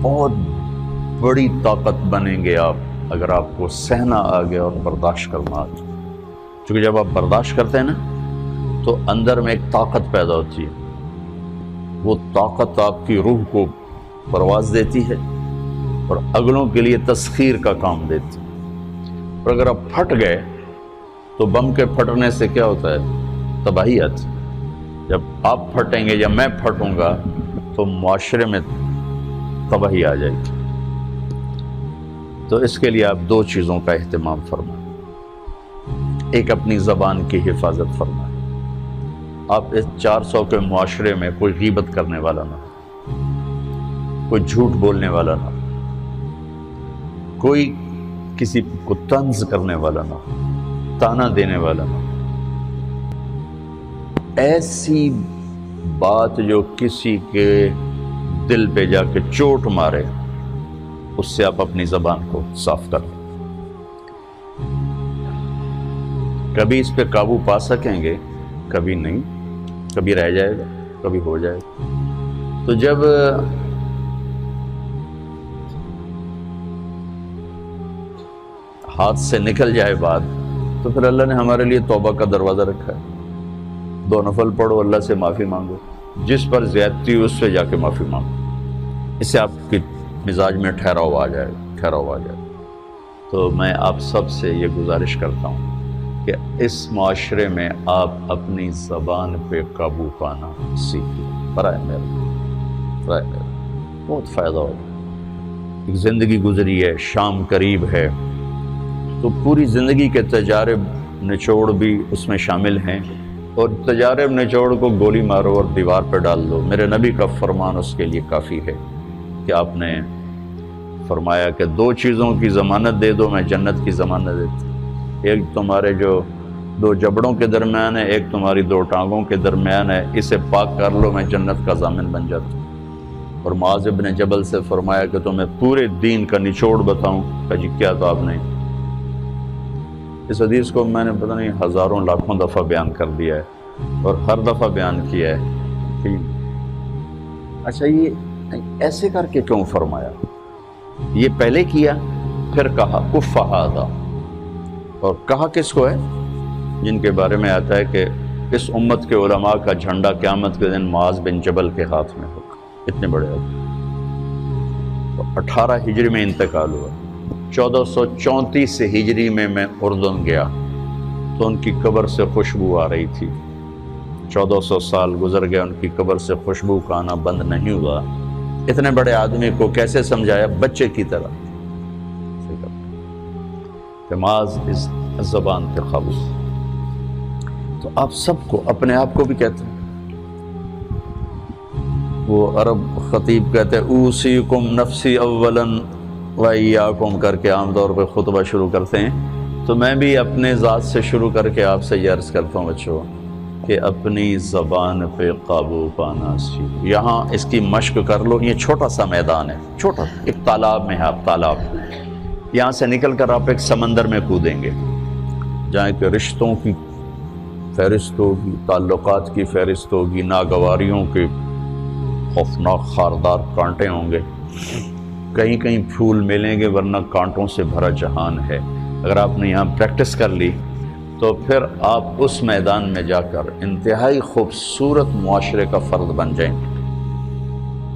بہت بڑی طاقت بنیں گے آپ اگر آپ کو سہنا آ گیا اور برداشت کرنا آ گیا. چونکہ جب آپ برداشت کرتے ہیں نا تو اندر میں ایک طاقت پیدا ہوتی ہے. وہ طاقت آپ کی روح کو پرواز دیتی ہے اور اگلوں کے لیے تسخیر کا کام دیتی ہے. اور اگر آپ پھٹ گئے تو بم کے پھٹنے سے کیا ہوتا ہے؟ تباہی آتی. جب آپ پھٹیں گے یا میں پھٹوں گا تو معاشرے میں تباہی آ جائے گی. تو اس کے لیے آپ دو چیزوں کا اہتمام فرمائیں. ایک اپنی زبان کی حفاظت فرمائیں. آپ اس 400 کے معاشرے میں کوئی غیبت کرنے والا نہ ہو، کوئی جھوٹ بولنے والا نہ ہو، کوئی کسی کو طنز کرنے والا نہ ہو، تانا دینے والا نہ ہو. ایسی بات جو کسی کے دل پہ جا کے چوٹ مارے اس سے آپ اپنی زبان کو صاف کر لیں. کبھی اس پہ قابو پا سکیں گے، کبھی نہیں، کبھی رہ جائے گا، کبھی ہو جائے گا. تو جب ہاتھ سے نکل جائے بات تو پھر اللہ نے ہمارے لیے توبہ کا دروازہ رکھا ہے. 2 نفل پڑھو، اللہ سے معافی مانگو، جس پر زیادتی ہو اس سے جا کے معافی مانگو. اس سے آپ کی مزاج میں ٹھہراؤ آ جائے گا. تو میں آپ سب سے یہ گزارش کرتا ہوں کہ اس معاشرے میں آپ اپنی زبان پہ قابو پانا سیکھیں. برائے میرا بہت فائدہ ہوگا. ایک زندگی گزری ہے، شام قریب ہے، تو پوری زندگی کے تجارب نچوڑ بھی اس میں شامل ہیں. اور تجارب نچوڑ کو گولی مارو اور دیوار پہ ڈال دو. میرے نبی کا فرمان اس کے لیے کافی ہے کہ آپ نے فرمایا کہ 2 چیزوں کی ضمانت دے دو، میں جنت کی ضمانت دیتا. ایک تمہارے جو 2 جبڑوں کے درمیان ہے، ایک تمہاری 2 ٹانگوں کے درمیان ہے، اسے پاک کر لو، میں جنت کا ضامن بن جاتا. اور معاذ بن جبل سے فرمایا کہ تمہیں پورے دین کا نچوڑ بتاؤں. کہ جی کیا؟ تو آپ نے اس حدیث کو میں نے پتہ نہیں ہزاروں لاکھوں دفعہ بیان کر دیا ہے اور ہر دفعہ بیان کیا ہے کہ اچھا یہ ایسے کر کے کیوں فرمایا؟ یہ پہلے کیا پھر کہا کف ھذا. اور کہا کس کو ہے؟ جن کے بارے میں آتا ہے کہ اس امت کے علماء کا جھنڈا قیامت کے دن معاذ بن جبل کے ہاتھ میں ہوگا. اتنے بڑے آدمی. تو 18 ہجری میں انتقال ہوا. 1434 ہجری میں اردن گیا تو ان کی قبر سے خوشبو آ رہی تھی. 1400 سال گزر گئے، ان کی قبر سے خوشبو کا آنا بند نہیں ہوا. اتنے بڑے آدمی کو کیسے سمجھایا؟ بچے کی طرح. معاذ اس زبان کے قابو. تو آپ سب کو، اپنے آپ کو بھی کہتے ہیں. وہ عرب خطیب کہتے ہیں اوصیکم نفسی اولا و ایاکم کر کے عام طور پہ خطبہ شروع کرتے ہیں. تو میں بھی اپنے ذات سے شروع کر کے آپ سے یہ عرض کرتا ہوں بچوں کہ اپنی زبان پہ قابو پانا سیکھو. یہاں اس کی مشق کر لو. یہ چھوٹا سا میدان ہے، چھوٹا ایک تالاب میں ہے. آپ تالاب، یہاں سے نکل کر آپ ایک سمندر میں کودیں گے جہاں کہ رشتوں کی فہرست ہوگی، تعلقات کی فہرست ہوگی، ناگواریوں کے خوفناک خاردار کانٹے ہوں گے. کہیں کہیں پھول ملیں گے ورنہ کانٹوں سے بھرا جہان ہے. اگر آپ نے یہاں پریکٹس کر لی تو پھر آپ اس میدان میں جا کر انتہائی خوبصورت معاشرے کا فرد بن جائیں.